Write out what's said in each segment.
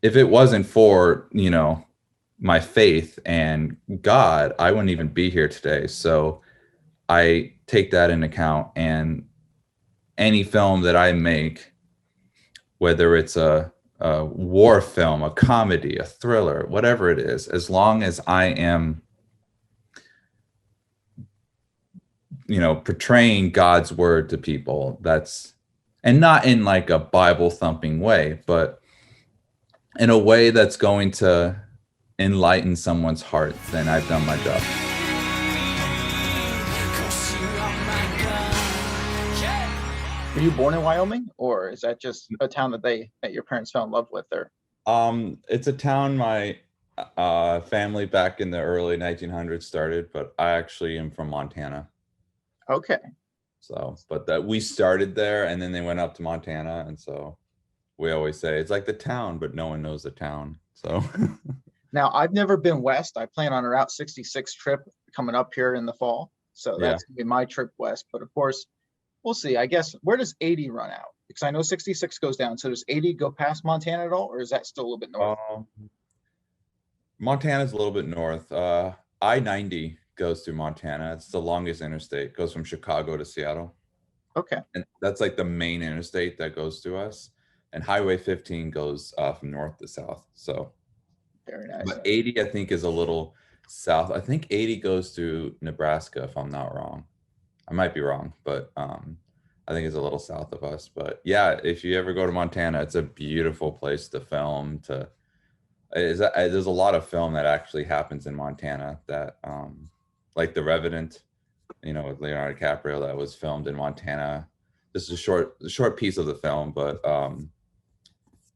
if it wasn't for, my faith and God, I wouldn't even be here today. So I take that into account. And any film that I make, whether it's a war film, a comedy, a thriller, whatever it is, as long as I am, portraying God's word to people, and not in like a Bible thumping way, but in a way that's going to enlighten someone's heart, then I've done my job. Were you born in Wyoming, or is that just a town that your parents fell in love with? Or It's a town my family back in the early 1900s started, but I actually am from Montana. okay, So, but that we started there and then they went up to Montana. And so we always say it's like the town, but no one knows the town. So, now I've never been west. I plan on a Route 66 trip coming up here in the fall, so yeah. that's gonna be my trip west. But of course, we'll see. I guess where does 80 run out? Because I know 66 goes down. So does 80 go past Montana at all, or is that still a little bit north? Um, Montana's a little bit north. I-90 goes through Montana. It's the longest interstate. It goes from Chicago to Seattle. Okay, And that's like the main interstate that goes through us. And Highway 15 goes from north to south. So, very nice. but 80, I think, is a little south. I think 80 goes through Nebraska, if I'm not wrong. I might be wrong, but I think it's a little south of us. But yeah, if you ever go to Montana, it's a beautiful place to film. There's a lot of film that actually happens in Montana that, like The Revenant, with Leonardo DiCaprio, that was filmed in Montana. This is a short piece of the film, but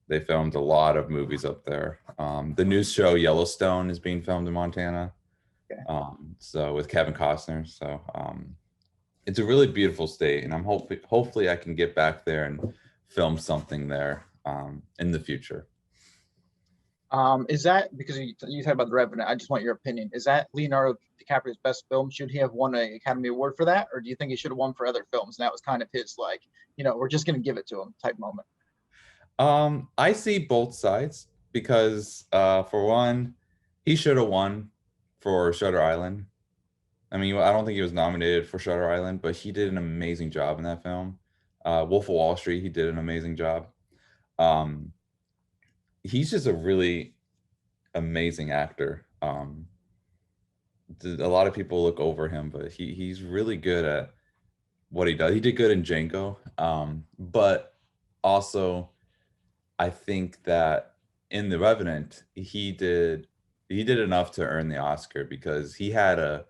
they filmed a lot of movies up there. The new show Yellowstone is being filmed in Montana. Okay. So with Kevin Costner. So it's a really beautiful state, and I'm hopefully I can get back there and film something there in the future. Is that because you talked about The Revenant? I just want your opinion. Is that Leonardo DiCaprio's best film? Should he have won an Academy Award for that, or do you think he should have won for other films? And that was kind of his like, we're just going to give it to him type moment. I see both sides because, for one, he should have won for Shutter Island. I mean, I don't think he was nominated for Shutter Island, but he did an amazing job in that film. Wolf of Wall Street, he did an amazing job. Um, he's just a really amazing actor. A lot of people look over him, but he's really good at what he does. He did good in Django, but also I think that in The Revenant, he did enough to earn the Oscar because he had a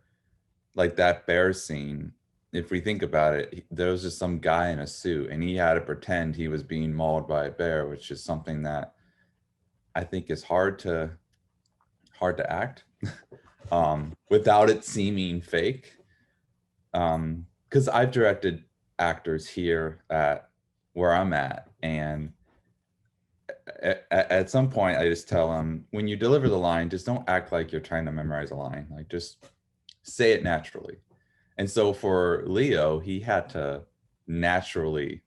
like that bear scene. If we think about it, there was just some guy in a suit, and he had to pretend he was being mauled by a bear, which is something that I think is hard to act without it seeming fake. Because I've directed actors here at where I'm at, and at some point I just tell them, when you deliver the line, just don't act like you're trying to memorize a line. Like, just say it naturally. And so for Leo, he had to naturally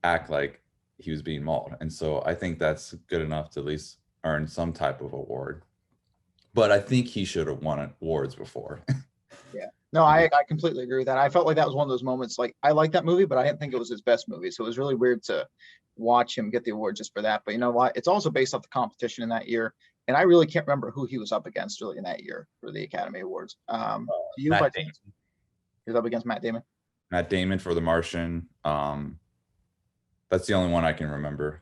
act like he was being mauled. And so I think that's good enough to at least earn some type of award. But I think he should have won awards before. Yeah. No, I completely agree with that. I felt like that was one of those moments. Like I like that movie, but I didn't think it was his best movie. So it was really weird to watch him get the award just for that. But you know what? It's also based off the competition in that year, and I really can't remember who he was up against really in that year for the Academy Awards. You by Matt chance, Damon. he was up against Matt Damon. Matt Damon for The Martian. That's the only one I can remember.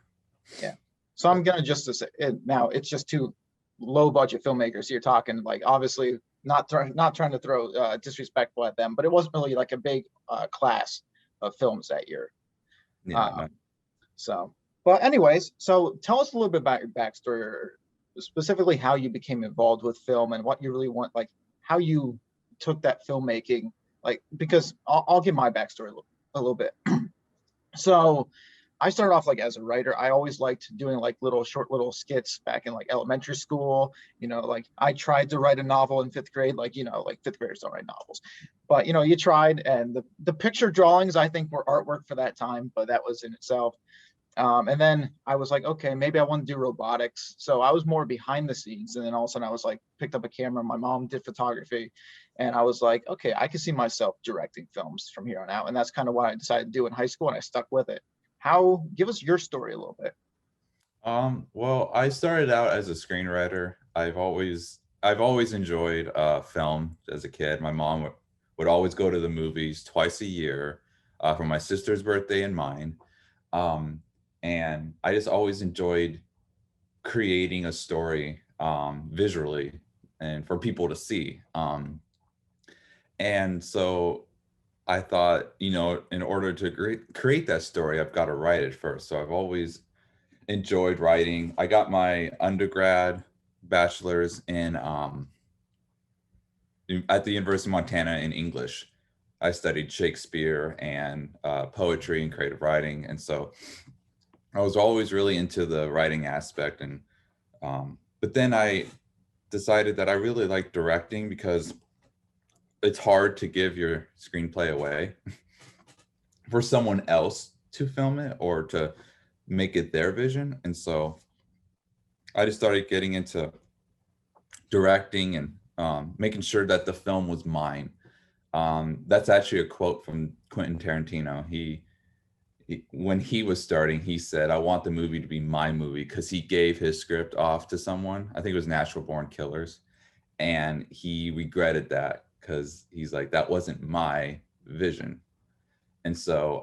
Yeah. So I'm gonna just to say it, now. It's just two low budget filmmakers. So you're talking like obviously not trying to throw disrespectful at them, but it wasn't really like a big class of films that year. Yeah. Um, so, but anyways, so tell us a little bit about your backstory, or specifically how you became involved with film and what you really want, like how you took that filmmaking, like because I'll give my backstory a little bit. So I started off like as a writer. I always liked doing like little skits back in like elementary school. Like I tried to write a novel in fifth grade, like fifth graders don't write novels. But you tried, and the picture drawings I think were artwork for that time, but that was in itself. And then I was like, okay, maybe I want to do robotics. So I was more behind the scenes. And then all of a sudden I was like, picked up a camera. My mom did photography. And I was like, okay, I can see myself directing films from here on out. And that's kind of what I decided to do in high school. And I stuck with it. Give us your story a little bit. Well, I started out as a screenwriter. I've always enjoyed film as a kid. My mom would always go to the movies twice a year for my sister's birthday and mine. Um, and I just always enjoyed creating a story visually and for people to see. And so I thought, in order to create that story, I've got to write it first. So I've always enjoyed writing. I got my undergrad bachelor's at the University of Montana in English. I studied Shakespeare and poetry and creative writing, and so I was always really into the writing aspect. And but then I decided that I really like directing because it's hard to give your screenplay away for someone else to film it or to make it their vision. And so I just started getting into directing and making sure that the film was mine. That's actually a quote from Quentin Tarantino. When he was starting, he said, "I want the movie to be my movie," because he gave his script off to someone. I think it was Natural Born Killers, and he regretted that because he's like, "That wasn't my vision." And so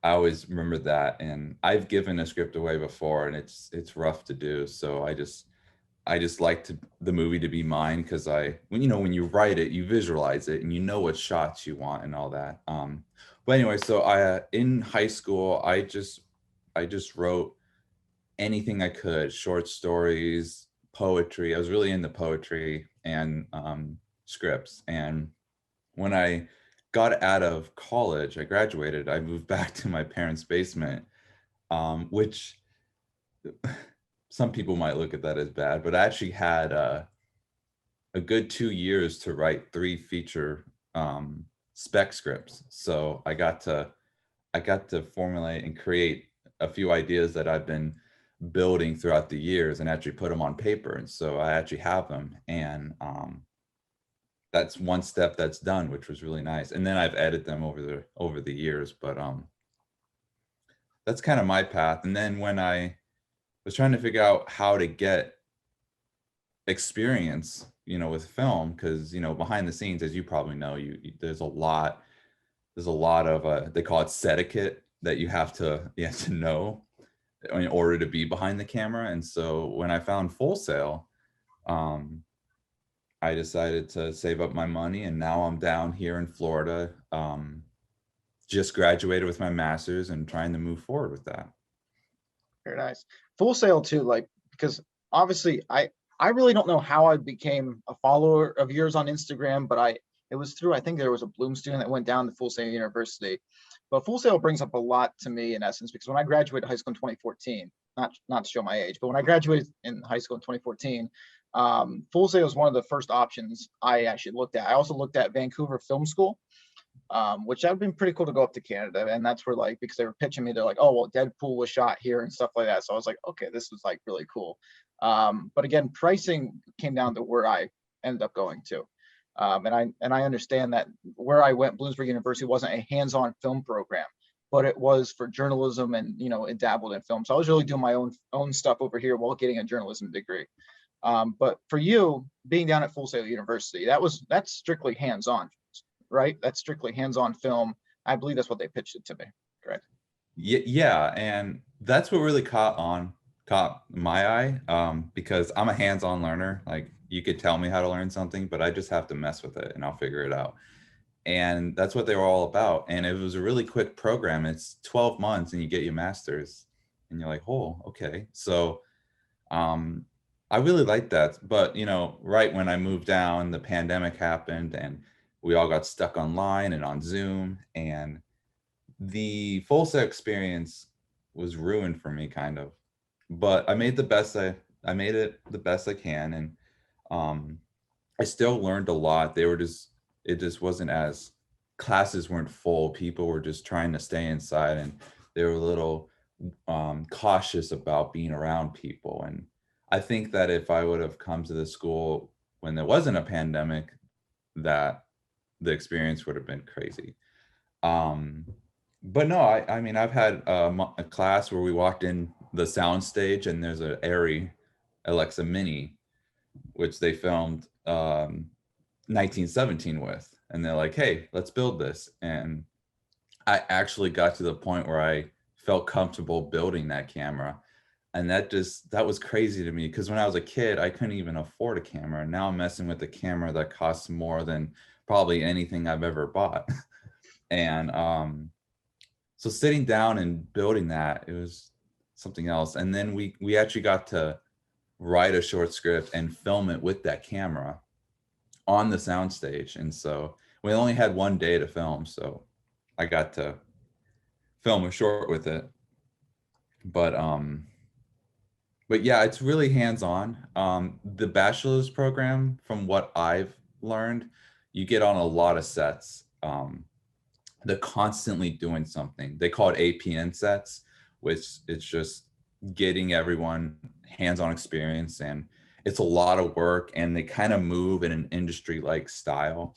I always remember that. And I've given a script away before, and it's rough to do. So I just like the movie to be mine because when you write it, you visualize it and you know what shots you want and all that. But anyway, so I in high school, I just wrote anything I could, short stories, poetry. I was really into poetry and scripts. And when I got out of college, I graduated, I moved back to my parents' basement, which some people might look at that as bad, but I actually had a good 2 years to write 3 feature spec scripts. So I got to formulate and create a few ideas that I've been building throughout the years and actually put them on paper. And so I actually have them. And that's one step that's done, which was really nice. And then I've edited them over the years. But that's kind of my path. And then when I was trying to figure out how to get experience, with film, because behind the scenes, as you probably know, there's a lot of they call it etiquette that you have to know in order to be behind the camera. And so when I found Full Sail, um, I decided to save up my money, and now I'm down here in Florida. Just graduated with my master's and trying to move forward with that. Very nice. Full Sail too, like, because obviously I really don't know how I became a follower of yours on Instagram, but it was through, I think there was a Bloom student that went down to Full Sail University. But Full Sail brings up a lot to me in essence, because when I graduated high school in 2014, not to show my age, but when I graduated in high school in 2014, Full Sail was one of the first options I actually looked at. I also looked at Vancouver Film School, which that would been pretty cool to go up to Canada. And that's where, like, because they were pitching me, they're like, oh, well, Deadpool was shot here and stuff like that. So I was like, okay, this was like really cool. But again, pricing came down to where I ended up going to. And I understand that where I went, Bloomsburg University wasn't a hands-on film program, but it was for journalism, and it dabbled in film. So I was really doing my own stuff over here while getting a journalism degree. But for you, being down at Full Sail University, that's strictly hands-on, right? That's strictly hands-on film. I believe that's what they pitched it to me. Correct. Yeah, and that's what really caught my eye, because I'm a hands-on learner. Like, you could tell me how to learn something, but I just have to mess with it and I'll figure it out. And that's what they were all about. And it was a really quick program. It's 12 months and you get your master's, and you're like, oh, okay. So um, I really liked that. But right when I moved down, the pandemic happened, and we all got stuck online and on Zoom, and the full set experience was ruined for me, kind of. But I made it the best I can. And um I still learned a lot. It just wasn't as, classes weren't full, people were just trying to stay inside, and they were a little cautious about being around people. And I think that if I would have come to the school when there wasn't a pandemic, that the experience would have been crazy. Um, but no, I mean, I've had a class where we walked in the sound stage and there's an Airy Alexa Mini, which they filmed 1917 with. And they're like, hey, let's build this. And I actually got to the point where I felt comfortable building that camera. And that was crazy to me because when I was a kid, I couldn't even afford a camera. And now I'm messing with a camera that costs more than probably anything I've ever bought. And so sitting down and building that, it was something else. And then we actually got to write a short script and film it with that camera on the soundstage. And so we only had one day to film, so I got to film a short with it. But yeah, it's really hands-on. The bachelor's program, from what I've learned, you get on a lot of sets. They're constantly doing something. They call it APN sets, which it's just getting everyone hands-on experience, and it's a lot of work, and they kind of move in an industry-like style,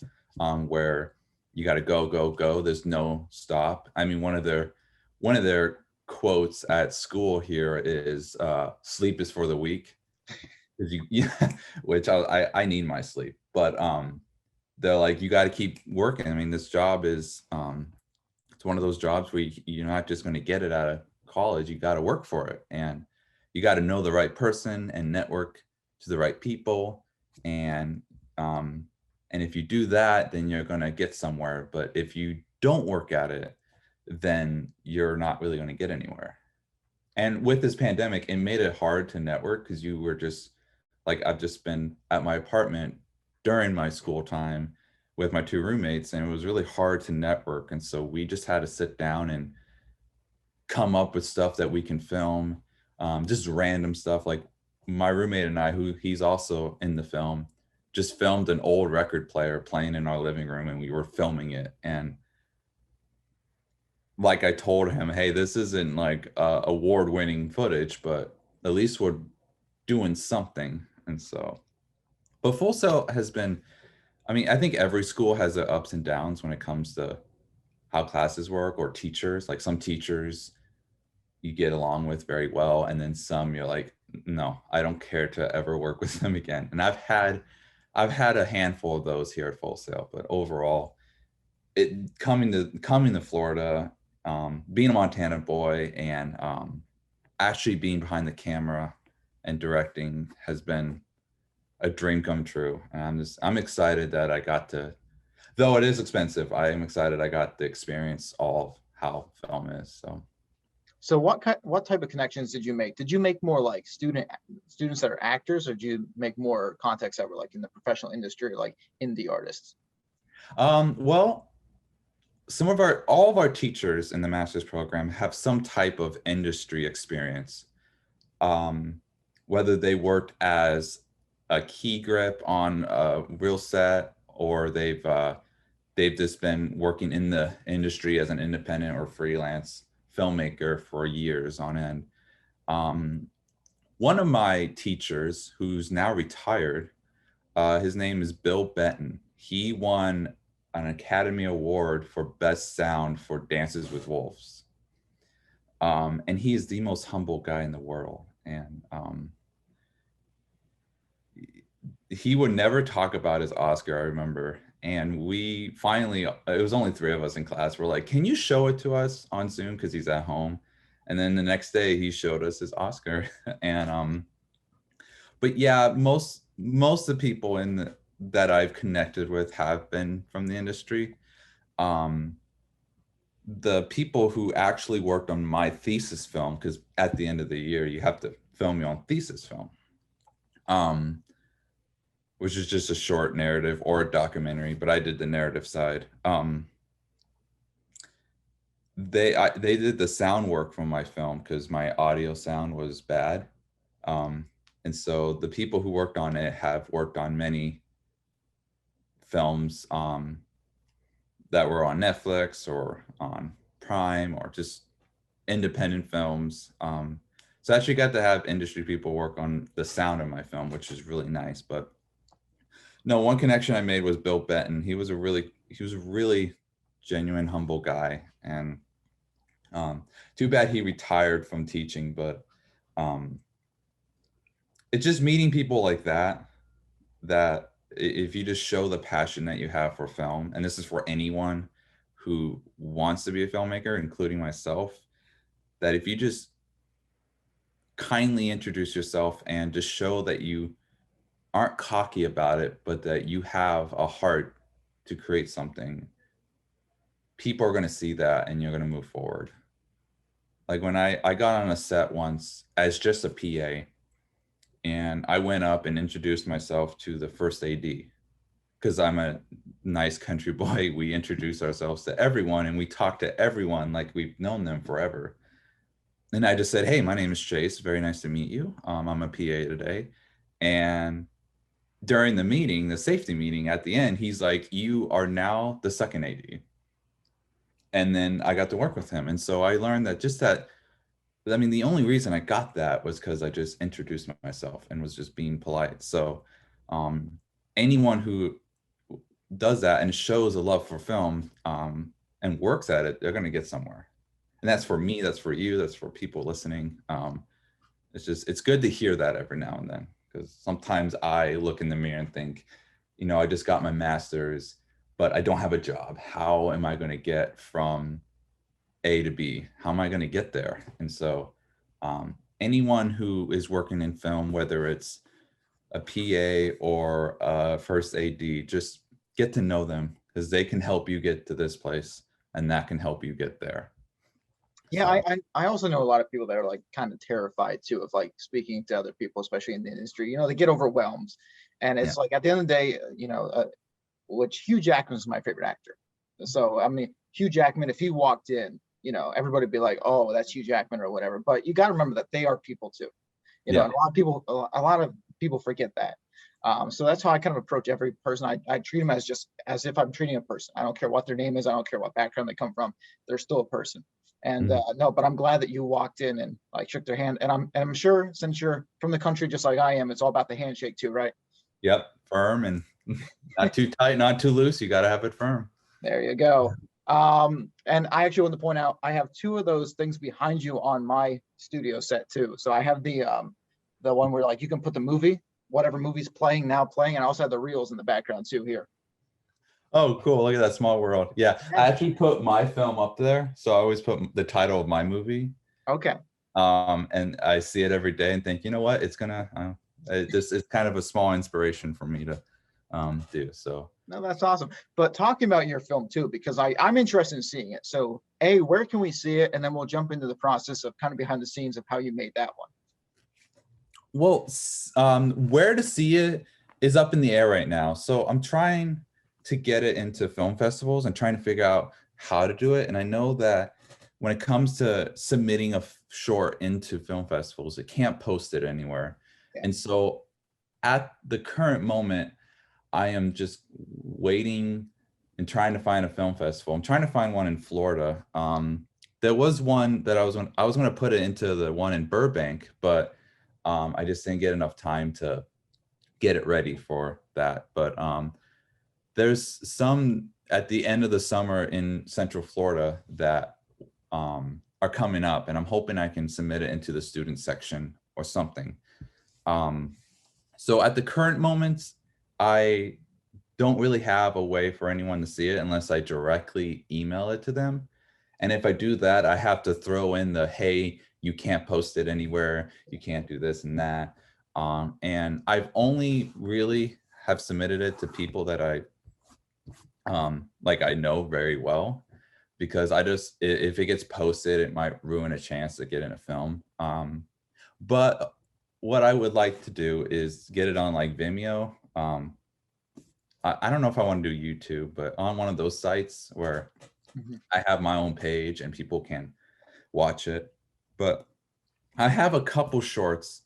where you got to go, go, go. There's no stop. I mean, one of their quotes at school here is sleep is for the weak. 'Cause yeah, which I need my sleep, but they're like, you got to keep working. I mean, this job is it's one of those jobs where you're not just going to get it out of college. You got to work for it, and you got to know the right person and network to the right people, and um and if you do that, then you're going to get somewhere. But if you don't work at it, then you're not really going to get anywhere. And with this pandemic, it made it hard to network because you were just like, I've just been at my apartment during my school time with my two roommates, and it was really hard to network. And so we just had to sit down and come up with stuff that we can film, just random stuff. Like my roommate and I, who he's also in the film, just filmed an old record player playing in our living room, and we were filming it. And like I told him, hey, this isn't like award-winning footage, but at least we're doing something. And so, but Full Sail has been, I mean, I think every school has their ups and downs when it comes to how classes work, or teachers. Like some teachers you get along with very well, and then some you're like, no, I don't care to ever work with them again. And I've had a handful of those here at Full Sail, but overall, it coming to Florida, being a Montana boy, and actually being behind the camera and directing has been a dream come true. And I'm excited that I got to, though it is expensive, I am excited I got to experience all of how film is. So what type of connections did you make? Did you make more like students that are actors, or do you make more contacts that were like in the professional industry, like indie artists? Well, all of our teachers in the master's program have some type of industry experience, um, whether they worked as a key grip on a real set, or they've just been working in the industry as an independent or freelance filmmaker for years on end. Um, One of my teachers, who's now retired, his name is Bill Benton. He won an Academy Award for Best Sound for Dances with Wolves. And he is the most humble guy in the world. And he would never talk about his Oscar, I remember. And we finally, it was only three of us in class. We're like, can you show it to us on Zoom? Because he's at home. And then the next day he showed us his Oscar. And but yeah, most of the people that I've connected with have been from the industry. Um, the people who actually worked on my thesis film, because at the end of the year you have to film your own thesis film, um, which is just a short narrative or a documentary, but I did the narrative side. They did the sound work from my film because my audio sound was bad. And so the people who worked on it have worked on many films that were on Netflix or on Prime or just independent films. So I actually got to have industry people work on the sound of my film, which is really nice. But no, one connection I made was Bill Benton. He was a really genuine, humble guy, and too bad he retired from teaching. But um, it's just meeting people like that, that if you just show the passion that you have for film, and this is for anyone who wants to be a filmmaker, including myself, that if you just kindly introduce yourself and just show that you aren't cocky about it, but that you have a heart to create something, people are going to see that and you're going to move forward. Like when I got on a set once as just a PA, and I went up and introduced myself to the first AD, because I'm a nice country boy. We introduce ourselves to everyone and we talk to everyone like we've known them forever. And I just said, "Hey, my name is Chase. Very nice to meet you. I'm a PA today." And during the meeting, the safety meeting at the end, he's like, "You are now the second AD." And then I got to work with him. And so I learned that just that, I mean, the only reason I got that was because I just introduced myself and was just being polite. So um, anyone who does that and shows a love for film, and works at it, they're going to get somewhere. And that's for me, that's for you, that's for people listening. It's good to hear that every now and then, because sometimes I look in the mirror and think, I just got my master's, but I don't have a job. How am I going to get from A to B? How am I going to get there? And so anyone who is working in film, whether it's a PA or a first AD, just get to know them, because they can help you get to this place and that can help you get there. Yeah, So I also know a lot of people that are like kind of terrified too of like speaking to other people, especially in the industry. They get overwhelmed, and yeah. it's like at the end of the day, which Hugh Jackman is my favorite actor. So I mean, Hugh Jackman, if he walked in, everybody would be like, "Oh, that's Hugh Jackman" or whatever. But you got to remember that they are people too. Yeah. And a lot of people forget that. So that's how I kind of approach every person. I treat them as if I'm treating a person. I don't care what their name is. I don't care what background they come from. They're still a person. And Mhm. no, but I'm glad that you walked in and like shook their hand. And I'm sure, since you're from the country just like I am, it's all about the handshake too, right? Yep. Firm and not too tight, not too loose. You got to have it firm. There you go. And I actually want to point out I have two of those things behind you on my studio set too. So I have the one where like you can put the movie, whatever movie's playing, and I also have the reels in the background too here. Oh, cool. Look at that small world. Yeah. I Yeah. actually put my film up there. So I always put the title of my movie. Okay. And I see it every day and think, you know what, it's gonna, it's kind of a small inspiration for me to do. So No, that's awesome. But talking about your film too, because I'm interested in seeing it. So where can we see it? And then we'll jump into the process of kind of behind the scenes of how you made that one. well, where to see it is up in the air right now. So I'm trying to get it into film festivals and trying to figure out how to do it. And I know that when it comes to submitting a short into film festivals, it can't post it anywhere. Yeah. And so at the current moment, I am just waiting and trying to find a film festival. I'm trying to find one in Florida. There was one that I was going to put it into the one in Burbank, but I just didn't get enough time to get it ready for that. But there's some at the end of the summer in Central Florida that are coming up, and I'm hoping I can submit it into the student section or something. So at the current moment, I don't really have a way for anyone to see it unless I directly email it to them. And if I do that, I have to throw in the, hey, you can't post it anywhere, you can't do this and that. And I've only really have submitted it to people that like I know very well, because if it gets posted, it might ruin a chance to get in a film. But what I would like to do is get it on like Vimeo. I don't know if I want to do YouTube, but on one of those sites where I have my own page and people can watch it. But I have a couple shorts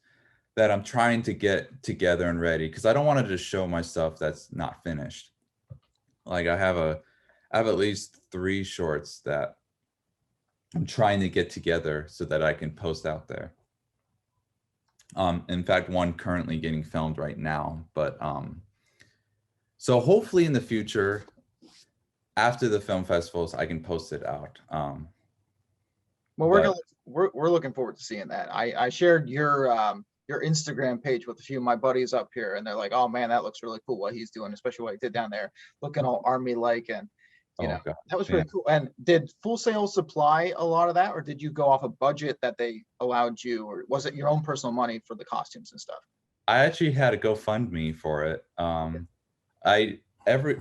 that I'm trying to get together and ready, because I don't want to just show my stuff that's not finished. Like I have at least 3 shorts that I'm trying to get together so that I can post out there. In fact, one currently getting filmed right now, but so hopefully in the future, after the film festivals, I can post it out. Well, But we're looking forward to seeing that. I shared your Instagram page with a few of my buddies up here, and they're like, "Oh man, that looks really cool what he's doing, especially what he did down there, looking all army like." And oh god, that was yeah. pretty cool. And did Full Sail supply a lot of that, or did you go off a budget that they allowed you, or was it your own personal money for the costumes and stuff? I actually had a GoFundMe for it. I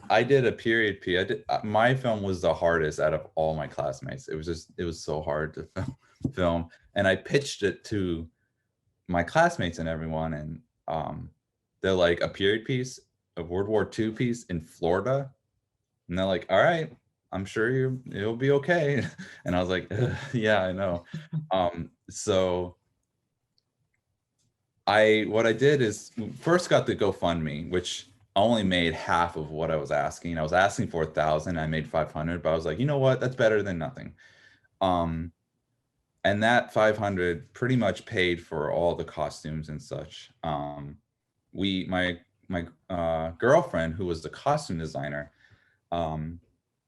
I did a period piece. I did, my film was the hardest out of all my classmates. It was so hard to film, and I pitched it to my classmates and everyone, and they're like, a period piece, a World War II piece in Florida, and they're like, all right, I'm sure it'll be okay. And I was like, yeah, I know. So what I did is first got the GoFundMe, which only made half of what I was asking. I was asking for 1,000. I made 500, but I was like, you know what? That's better than nothing. Um, and that 500 pretty much paid for all the costumes and such. My girlfriend, who was the costume designer, um,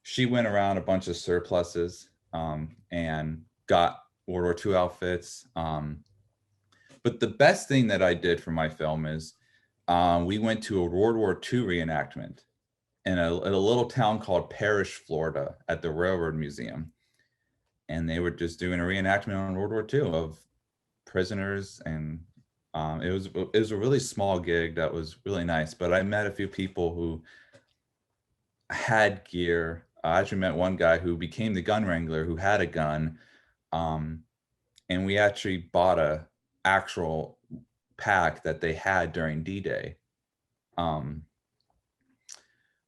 she went around a bunch of surpluses and got World War II outfits. But the best thing that I did for my film is we went to a World War II reenactment in a little town called Parrish, Florida, at the Railroad Museum. And they were just doing a reenactment on World War II of prisoners. And it was a really small gig that was really nice. But I met a few people who had gear. I actually met one guy who became the gun wrangler who had a gun. And we actually bought a actual pack that they had during D-Day,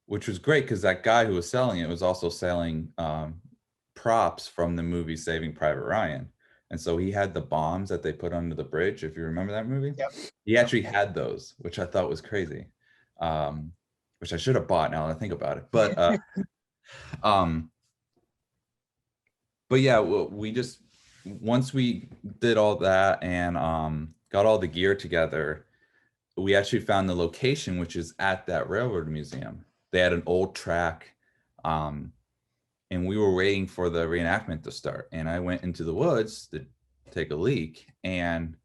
which was great because that guy who was selling it was also selling props from the movie Saving Private Ryan. And so he had the bombs that they put under the bridge, if you remember that movie. Yep. He actually had those, which I thought was crazy, which I should have bought now that I think about it. But yeah, we just, once we did all that and got all the gear together, we actually found the location, which is at that railroad museum. They had an old track, and we were waiting for the reenactment to start. And I went into the woods to take a leak, and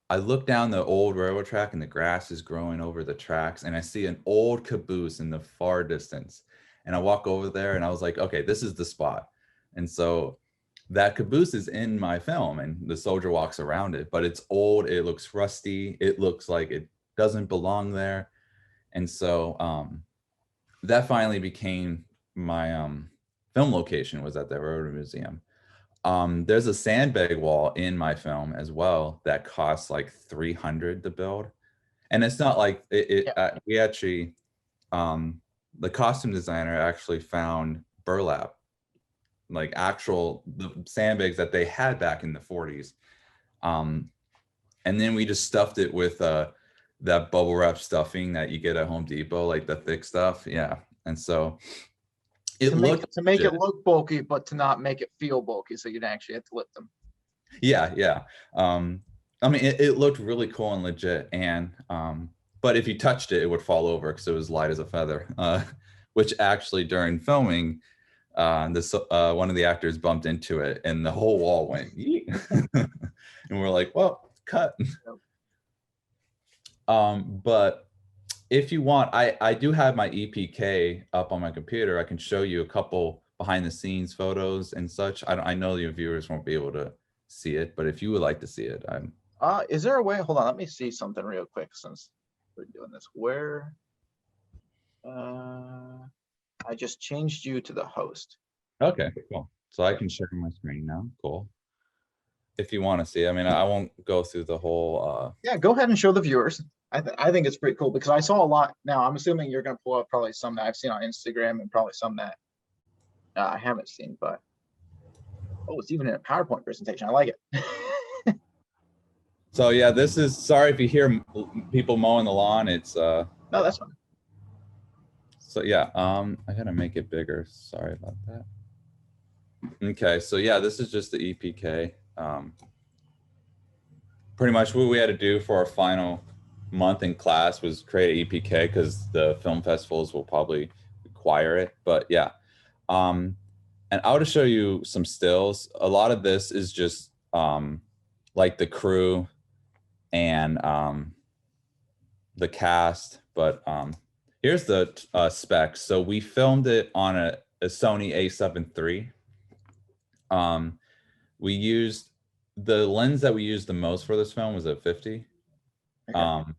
I look down the old railroad track, and the grass is growing over the tracks, and I see an old caboose in the far distance. And I walk over there, and I was like, okay, this is the spot. And so that caboose is in my film, and the soldier walks around it, but it's old, it looks rusty, it looks like it doesn't belong there. And so that finally became my film location, was at the Railroad Museum. There's a sandbag wall in my film as well that costs like 300 to build. And it's not like we actually, the costume designer actually found burlap, like the sandbags that they had back in the 40s. And then we just stuffed it with that bubble wrap stuffing that you get at Home Depot, like the thick stuff. Yeah. And so it looked to make it look bulky, but to not make it feel bulky, so you'd actually have to lift them. Yeah. I mean, it looked really cool and legit. And but if you touched it, it would fall over because it was light as a feather. Which actually during filming, one of the actors bumped into it, and the whole wall went, and we're like, well, cut. But if you want, I do have my EPK up on my computer. I can show you a couple behind the scenes photos and such. I know your viewers won't be able to see it, but if you would like to see it, I'm. Is there a way? Hold on, let me see something real quick since we're doing this. Where? I just changed you to the host. Okay, cool. So I can share my screen now. Cool. If you want to see, I mean, I won't go through the whole. Yeah, go ahead and show the viewers. I think it's pretty cool because I saw a lot. Now I'm assuming you're going to pull up probably some that I've seen on Instagram and probably some that I haven't seen. But oh, it's even in a PowerPoint presentation. I like it. So yeah, this is, sorry if you hear people mowing the lawn. It's no, that's fine. So yeah, I gotta make it bigger. Sorry about that. Okay, so yeah, this is just the EPK. Pretty much what we had to do for our final month in class was create an EPK because the film festivals will probably require it. But yeah, um, and I want to show you some stills. A lot of this is just like the crew and the cast. But here's the specs. So we filmed it on a Sony A7 III. We used the lens that we used the most for this film was a 50. Okay. Um,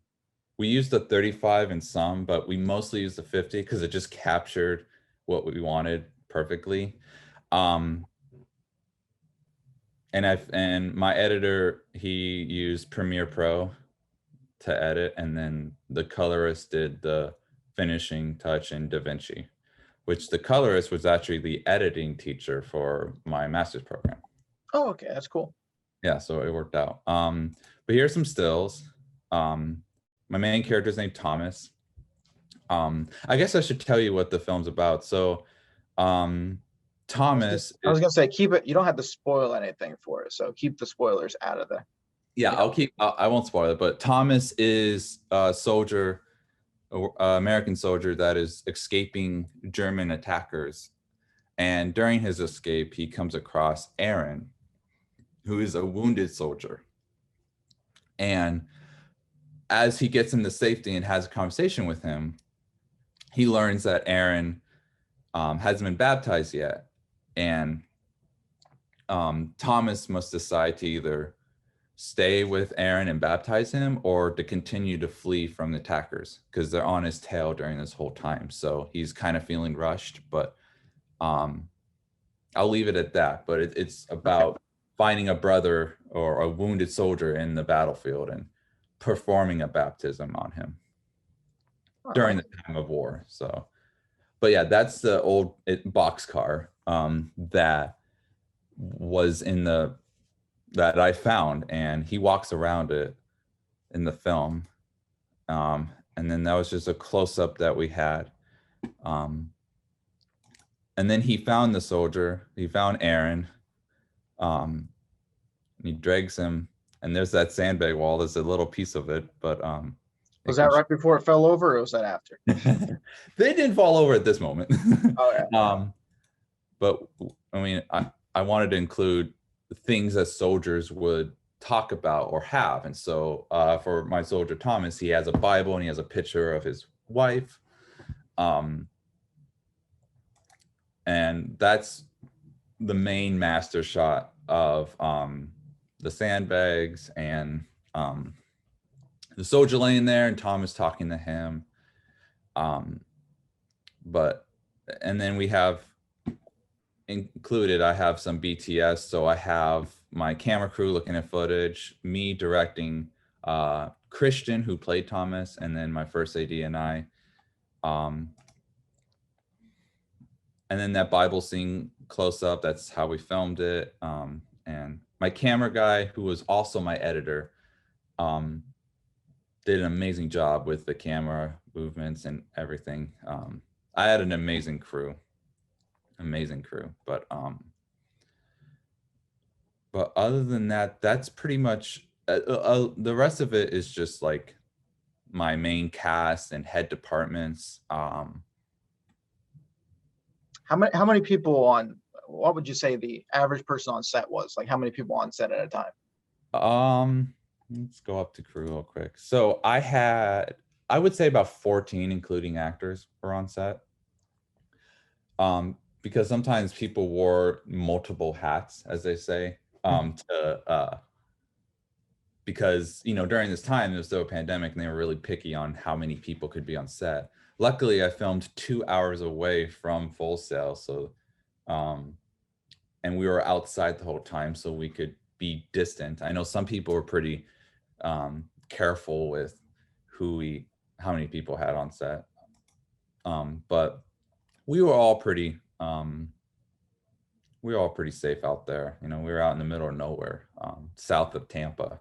we used a 35 in some, but we mostly used the 50 because it just captured what we wanted perfectly. Um, and my editor, he used Premiere Pro to edit, and then the colorist did the finishing touch in DaVinci, which the colorist was actually the editing teacher for my master's program. Oh, okay, that's cool. Yeah, so it worked out. But here's some stills. My main character is named Thomas. I guess I should tell you what the film's about. So Thomas I was gonna say keep it. You don't have to spoil anything for it, so keep the spoilers out of the. Yeah, You know. I won't spoil it, but Thomas is a soldier, American soldier that is escaping German attackers. And during his escape, he comes across Aaron, who is a wounded soldier. And as he gets into safety and has a conversation with him, he learns that Aaron hasn't been baptized yet. And Thomas must decide to either stay with Aaron and baptize him or to continue to flee from the attackers because they're on his tail during this whole time. So he's kind of feeling rushed, but I'll leave it at that. But it's about finding a brother or a wounded soldier in the battlefield and performing a baptism on him during the time of war. So, but yeah, that's the old boxcar that was in the that I found, and he walks around it in the film. And then that was just a close up that we had. And then he found the soldier. He found Aaron. And he drags him, and there's that sandbag wall. There's a little piece of it, but Was that right before it fell over, or was that after? they didn't fall over at this moment. Oh yeah. But I mean, I wanted to include things that soldiers would talk about or have. And so for my soldier Thomas, he has a Bible and he has a picture of his wife. And that's the main master shot of the sandbags and the soldier laying there and Thomas talking to him. And then we have included, I have some BTS. So I have my camera crew looking at footage, me directing Christian, who played Thomas, and then my first AD and I. And then that Bible scene close up, that's how we filmed it. And my camera guy, who was also my editor, did an amazing job with the camera movements and everything. I had an amazing crew. But other than that, that's pretty much the rest of it is just like my main cast and head departments. How many people on? What would you say the average person on set was? Like how many people on set at a time? Let's go up to crew real quick. So I would say about 14, including actors, were on set. Because sometimes people wore multiple hats, as they say, because, during this time, there was still a pandemic and they were really picky on how many people could be on set. Luckily, I filmed 2 hours away from Full Sail. So, and we were outside the whole time so we could be distant. I know some people were pretty careful with how many people had on set. But we were all pretty safe out there. We were out in the middle of nowhere, south of Tampa.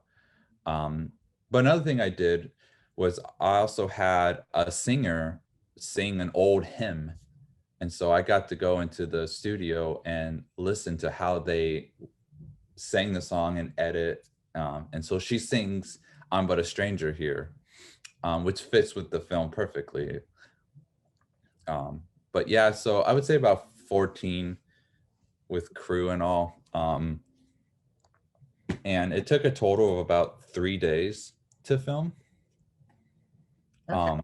But another thing I did was I also had a singer sing an old hymn And so I got to go into the studio and listen to how they sang the song and edit. And so she sings "I'm But a Stranger Here," which fits with the film perfectly. Um, but yeah, so I would say about 14 with crew and all. And it took a total of about 3 days to film. Okay. Um,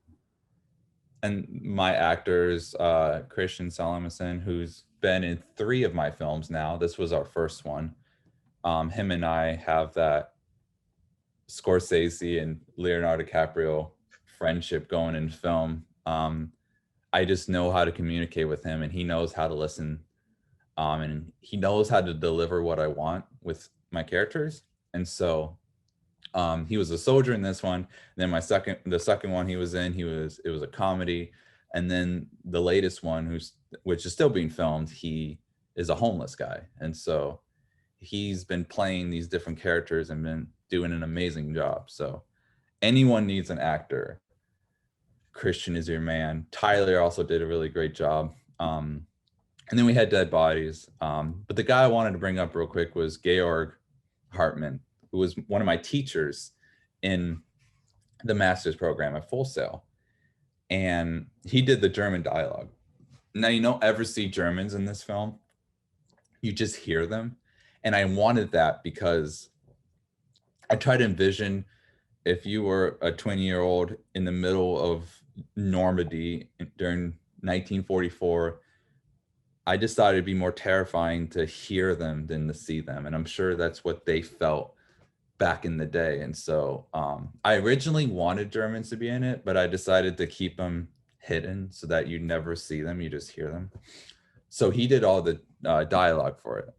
and my actors, Christian Salamison, who's been in 3 of my films now. This was our first one. Him and I have that Scorsese and Leonardo DiCaprio friendship going in film. I just know how to communicate with him, and he knows how to listen, and he knows how to deliver what I want with my characters. And so he was a soldier in this one. And then the second one he was in, it was a comedy. And then the latest one, which is still being filmed, he is a homeless guy. And so he's been playing these different characters and been doing an amazing job. So anyone needs an actor, Christian is your man. Tyler also did a really great job. And then we had Dead Bodies. But the guy I wanted to bring up real quick was Georg Hartman, who was one of my teachers in the master's program at Full Sail. And he did the German dialogue. Now, you don't ever see Germans in this film. You just hear them. And I wanted that because I try to envision if you were a 20-year-old in the middle of Normandy during 1944, I just thought it'd be more terrifying to hear them than to see them. And I'm sure that's what they felt back in the day. And so I originally wanted Germans to be in it, but I decided to keep them hidden so that you never see them, you just hear them. So he did all the dialogue for it.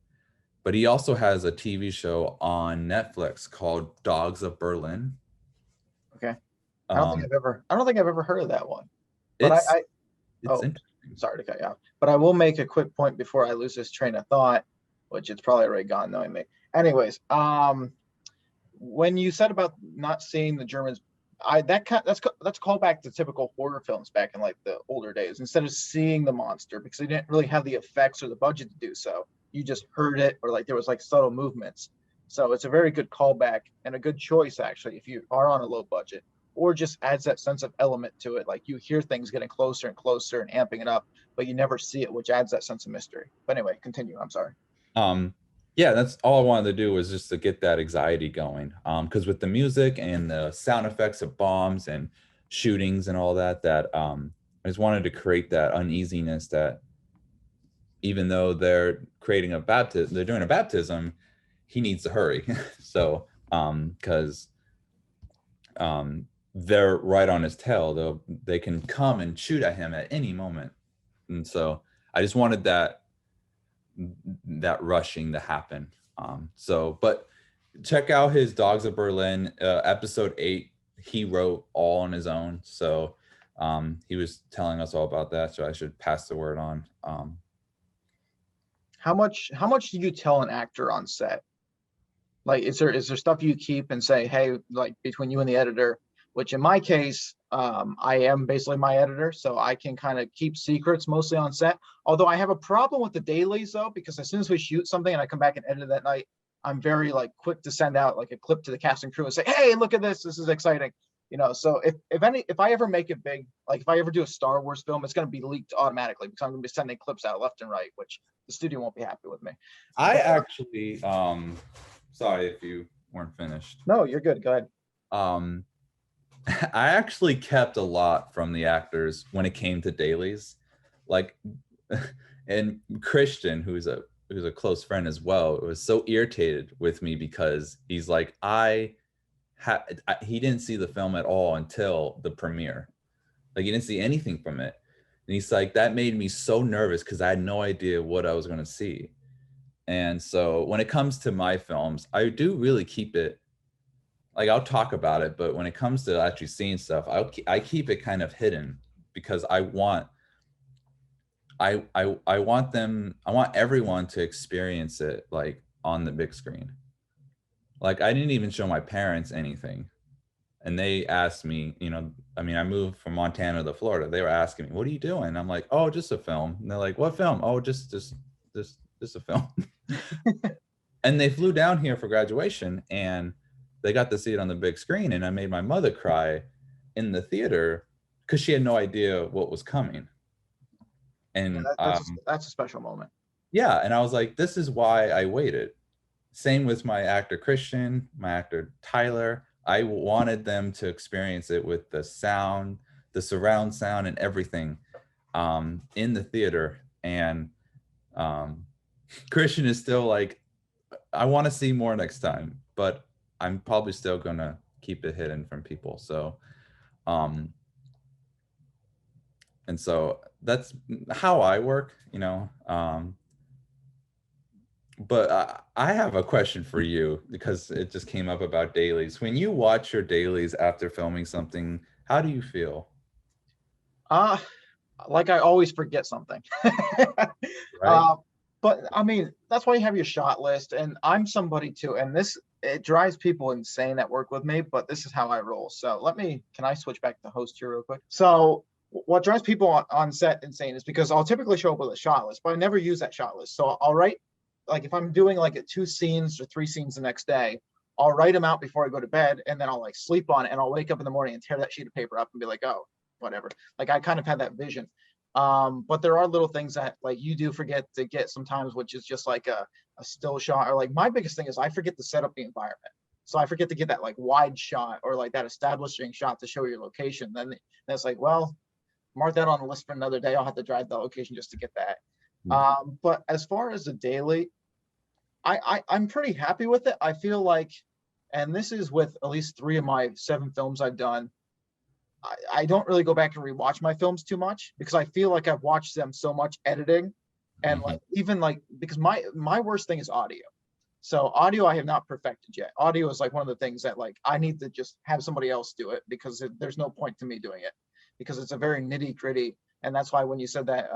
But he also has a TV show on Netflix called Dogs of Berlin. Okay. Um, I don't think I've ever heard of that one. But it's I it's oh, interesting. sorry to cut you off. But I will make a quick point before I lose this train of thought, which it's probably already gone knowing me. Anyways, when you said about not seeing the Germans, that's callback to typical horror films back in like the older days. Instead of seeing the monster, because they didn't really have the effects or the budget to do so, you just heard it, or like there was like subtle movements. So it's a very good callback and a good choice actually if you are on a low budget, or just adds that sense of element to it. Like you hear things getting closer and closer and amping it up, but you never see it, which adds that sense of mystery. But anyway, continue. I'm sorry. Um, yeah, that's all I wanted to do was just to get that anxiety going. Because with the music and the sound effects of bombs and shootings and all that, I just wanted to create that uneasiness that even though they're doing a baptism, he needs to hurry. So, because they're right on his tail, they can come and shoot at him at any moment. And so I just wanted that rushing to happen. But check out his Dogs of Berlin, episode 8. He wrote all on his own. So he was telling us all about that. So I should pass the word on. How much do you tell an actor on set? Like, is there stuff you keep and say, hey, like between you and the editor, which in my case, I am basically my editor, so I can kind of keep secrets mostly on set. Although I have a problem with the dailies though, because as soon as we shoot something and I come back and edit it that night, I'm very like quick to send out like a clip to the cast and crew and say, hey, look at this. This is exciting. So if I ever make it big, like if I ever do a Star Wars film, it's going to be leaked automatically because I'm going to be sending clips out left and right, which the studio won't be happy with me. I But actually, sorry if you weren't finished. no, you're good. Go ahead. Um, I actually kept a lot from the actors when it came to dailies, like, and Christian, who's a close friend as well, was so irritated with me because he's like, he didn't see the film at all until the premiere, like he didn't see anything from it, and he's like, that made me so nervous because I had no idea what I was going to see. And so when it comes to my films, I do really keep it, like I'll talk about it, but when it comes to actually seeing stuff, I keep it kind of hidden because I want everyone to experience it like on the big screen. Like I didn't even show my parents anything And they asked me, I mean, I moved from Montana to Florida. They were asking me, "What are you doing?" I'm like, "Oh, just a film." And they're like, "What film?" "Oh, just a film." And they flew down here for graduation, and they got to see it on the big screen. And I made my mother cry in the theater because she had no idea what was coming. Yeah, And that's a special moment. yeah, and I was like, "This is why I waited." Same with my actor Christian, my actor Tyler. I wanted them to experience it with the sound, the surround sound, and everything in the theater. And um, Christian is still like, I want to see more next time, but I'm probably still gonna keep it hidden from people. So, um, and so that's how I work, But I have a question for you because it just came up about dailies. When you watch your dailies after filming something, how do you feel? Uh, like I always forget something. Right? uh, but I mean, that's why you have your shot list. And I'm somebody too, and this it drives people insane that work with me, but this is how I roll. So can I switch back to host here real quick? So what drives people on set insane is because I'll typically show up with a shot list, but I never use that shot list. So I'll write, like if I'm doing like 2 scenes or 3 scenes the next day, I'll write them out before I go to bed, and then I'll like sleep on it, and I'll wake up in the morning and tear that sheet of paper up and be like, oh, whatever. Like I kind of had that vision. But there are little things that like you do forget to get sometimes, which is just like a still shot, or like my biggest thing is I forget to set up the environment. So I forget to get that like wide shot or like that establishing shot to show your location. Then it's like, well, mark that on the list for another day. I'll have to drive the location just to get that. But as far as the daily, I'm pretty happy with it. I feel like, and this is with at least 3 of my 7 films I've done. I don't really go back and rewatch my films too much because I feel like I've watched them so much editing, and Mhm. like even like because my worst thing is audio. So audio I have not perfected yet. Audio is like one of the things that like I need to just have somebody else do it because there's no point to me doing it because it's a very nitty gritty. And that's why when you said that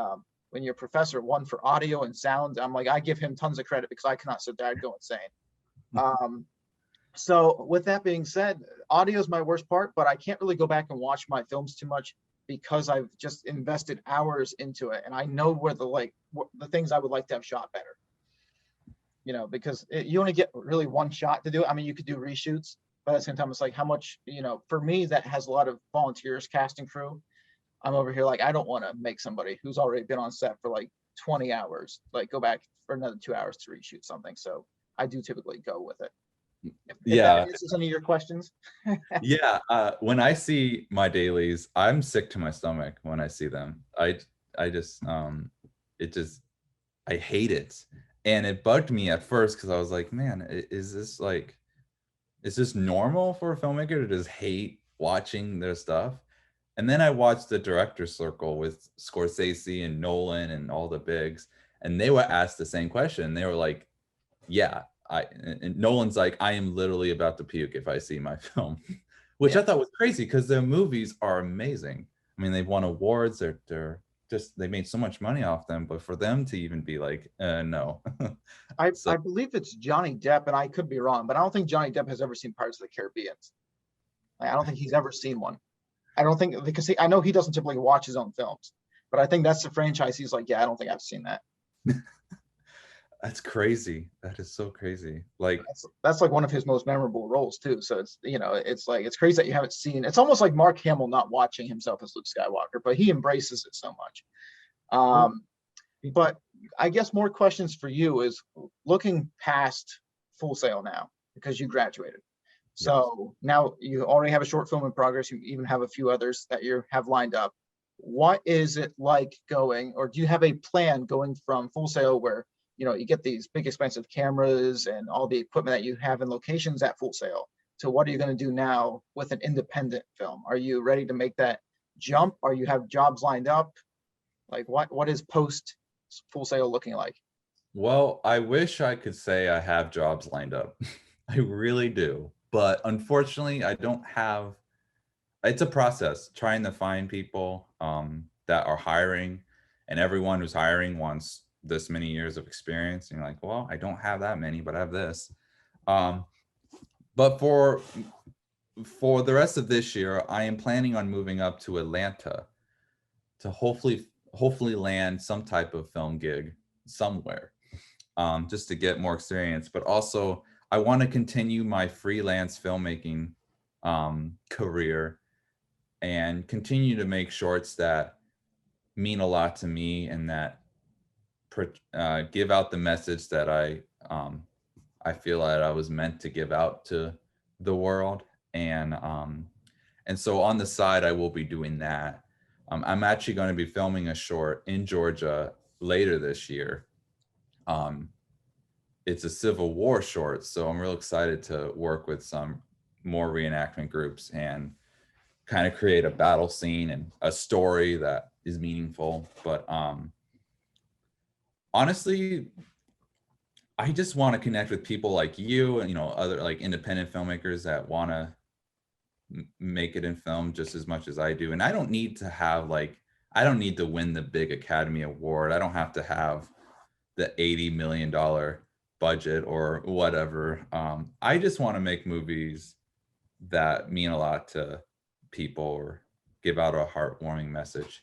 when your professor won for audio and sound, I'm like I give him tons of credit because I cannot sit there, I'd go insane. Um, so with that being said, audio is my worst part, but I can't really go back and watch my films too much because I've just invested hours into it, and I know where the things I would like to have shot better. Because you only get really one shot to do it. I mean, you could do reshoots, but at the same time, it's like how much, for me that has a lot of volunteers, cast and crew. I'm over here like I don't want to make somebody who's already been on set for like 20 hours like go back for another 2 hours to reshoot something. So I do typically go with it. If that Yeah. answers any of your questions. Yeah. When I see my dailies, I'm sick to my stomach when I see them. I just, it just, I hate it. And it bugged me at first because I was like, man, is this normal for a filmmaker to just hate watching their stuff? And then I watched the director's circle with Scorsese and Nolan and all the bigs, and they were asked the same question. They were like, yeah, and Nolan's like, I am literally about to puke if I see my film, which Yeah, I thought was crazy because their movies are amazing. I mean, they've won awards. They're just they made so much money off them, but for them to even be like, no. So I believe it's Johnny Depp, and I could be wrong, but I don't think Johnny Depp has ever seen Pirates of the Caribbean. Like, I don't think he's ever seen one. I don't think because I know he doesn't typically watch his own films, but I think that's the franchise. He's like, yeah, I don't think I've seen that. that's crazy. That is so crazy. Like, That's like one of his most memorable roles too. So it's like it's crazy that you haven't seen. It's almost like Mark Hamill not watching himself as Luke Skywalker, but he embraces it so much. well, Um, but I guess more questions for you is looking past Full Sail now because you graduated. yes. So now you already have a short film in progress. You even have a few others that you have lined up. What is it like going, or do you have a plan going from Full Sail where you get these big expensive cameras and all the equipment that you have in locations at Full Sail to what are you going to do now with an independent film? Are you ready to make that jump? Are you have jobs lined up? Like what is post Full Sail looking like? Well, I wish I could say I have jobs lined up. I really do. But unfortunately, I don't have it's a process trying to find people that are hiring, and everyone who's hiring wants this many years of experience. And you're like, well, I don't have that many, but I have this. Um, but for for the rest of this year, I am planning on moving up to Atlanta to hopefully land some type of film gig somewhere, just to get more experience. But also, I want to continue my freelance filmmaking career and continue to make shorts that mean a lot to me and that give out the message that I feel that I was meant to give out to the world. And so on the side, I will be doing that. I'm actually going to be filming a short in Georgia later this year. Um, it's a Civil War short, so I'm real excited to work with some more reenactment groups and kind of create a battle scene and a story that is meaningful. But honestly, I just want to connect with people like you and other like independent filmmakers that want to make it in film just as much as I do. And I don't need to have I don't need to win the big Academy Award. I don't have to have the $80 million budget or whatever. I just want to make movies that mean a lot to people or give out a heartwarming message.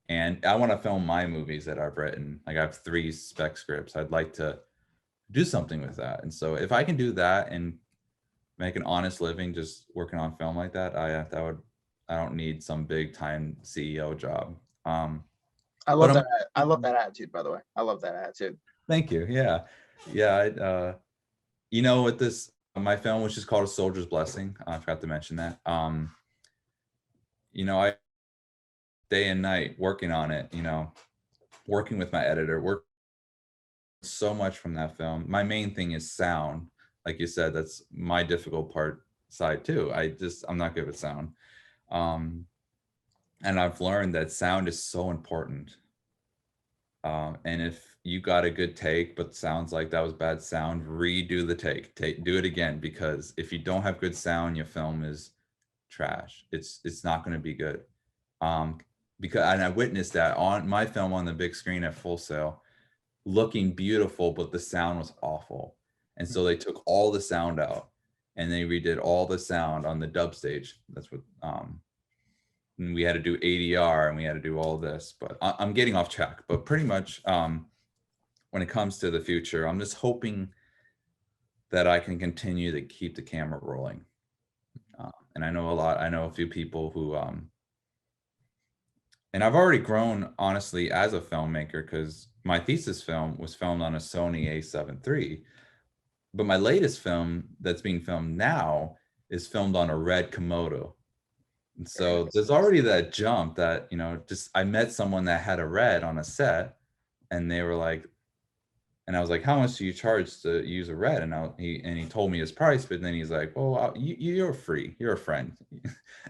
And I want to film my movies that I've written. Like I have 3 spec scripts. I'd like to do something with that. And so if I can do that and make an honest living just working on film like that, I don't need some big time CEO job. I But love that. I love that attitude, by the way. I love that attitude. thank you. Yeah. Yeah. With this, my film, which is called A Soldier's Blessing, I forgot to mention that. I day and night working on it, working with my editor, work so much from that film. My main thing is sound. Like you said, that's my difficult part side too. I'm not good with sound. And I've learned that sound is so important. And if you got a good take, but sounds like that was bad sound, redo the do it again, because if you don't have good sound, your film is trash. It's not going to be good. And I witnessed that on my film on the big screen at Full Sail, looking beautiful, but the sound was awful. And so they took all the sound out and they redid all the sound on the dub stage. That's what, and we had to do ADR and we had to do all this, but I'm getting off track. But pretty much when it comes to the future, I'm just hoping that I can continue to keep the camera rolling. And I know a few people who, and I've already grown honestly as a filmmaker because my thesis film was filmed on a Sony A7 III, but my latest film that's being filmed now is filmed on a Red Komodo. And so there's already that jump that, just I met someone that had a Red on a set and they were like, and I was like, how much do you charge to use a Red? And he told me his price, but then he's like, well, you're free, you're a friend.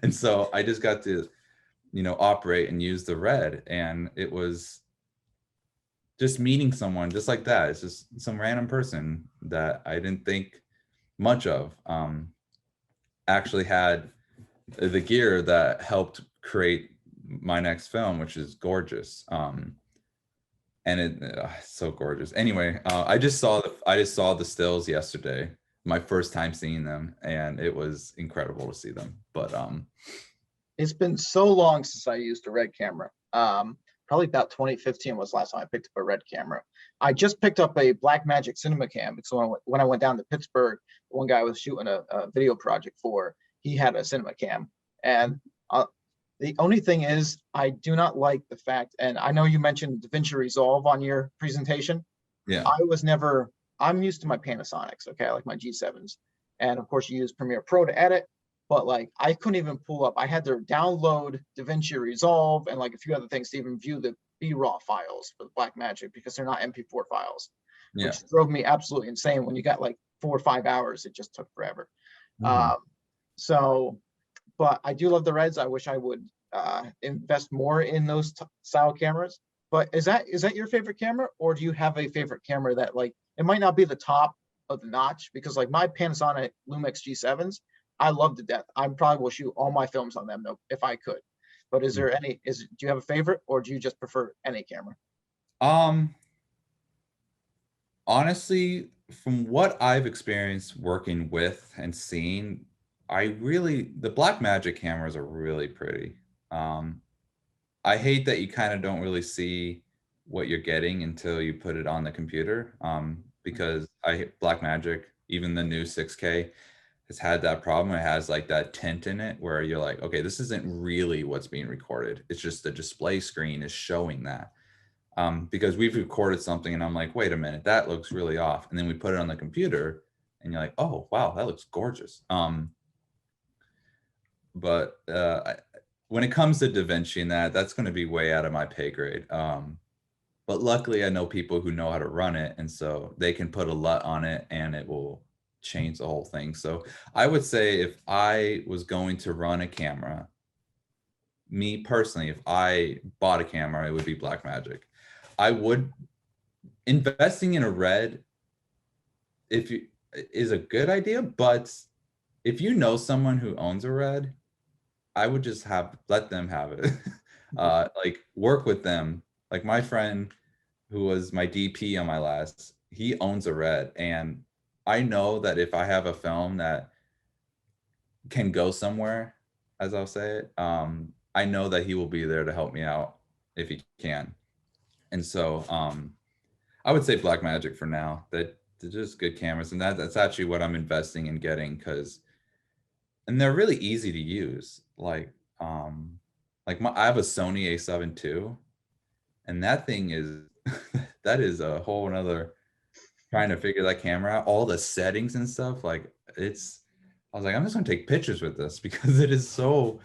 And so I just got to, operate and use the Red. And it was just meeting someone just like that. It's just some random person that I didn't think much of, actually had the gear that helped create my next film, which is gorgeous. And it's so gorgeous. Anyway, I just saw the stills yesterday, my first time seeing them, and it was incredible to see them. But It's been so long since I used a Red camera. Probably about 2015 was the last time I picked up a Red camera. I just picked up a Blackmagic Cinema Cam because when I went down to Pittsburgh, one guy I was shooting a video project for, he had a Cinema Cam. And the only thing is, I do not like the fact, and I know you mentioned DaVinci Resolve on your presentation. yeah. I'm used to my Panasonics, okay? I like my G7s. And of course, you use Premiere Pro to edit, but I couldn't even pull up. I had to download DaVinci Resolve and a few other things to even view the B-raw files for the Blackmagic because they're not MP4 files, which drove me absolutely insane. When you got 4 or 5 hours, it just took forever. So, but I do love the Reds. I wish I would invest more in those style cameras. But is that your favorite camera, or do you have a favorite camera that it might not be the top of the notch? Because my Panasonic Lumix G7s, I love to death. I probably will shoot all my films on them if I could. But do you have a favorite, or do you just prefer any camera? Honestly, from what I've experienced working with and seeing, the Black Magic cameras are really pretty. Um, I hate that you kind of don't really see what you're getting until you put it on the computer. Because Black Magic, even the new 6K, has had that problem. It has like that tint in it where you're like, okay, this isn't really what's being recorded. It's just the display screen is showing that. Because we've recorded something and I'm like, wait a minute, that looks really off. And then we put it on the computer and you're like, oh, wow, that looks gorgeous. But when it comes to Da Vinci and that's going to be way out of my pay grade. But luckily I know people who know how to run it. And so they can put a LUT on it and it will change the whole thing. So I would say if I was going to run a camera, me personally, if I bought a camera, it would be Blackmagic. I would investing in a red if you is a good idea, but if you know someone who owns a red, I would just let them have it. Like work with them. Like my friend who was my DP on my last, he owns a red, and I know that if I have a film that can go somewhere, as I'll say it, I know that he will be there to help me out if he can. And so I would say Blackmagic for now. That they're just good cameras, and that's actually what I'm investing in getting, and they're really easy to use. I have a Sony A7 II, and that thing is that is a whole another trying to figure that camera out, all the settings and stuff. I was like, I'm just gonna take pictures with this because it is so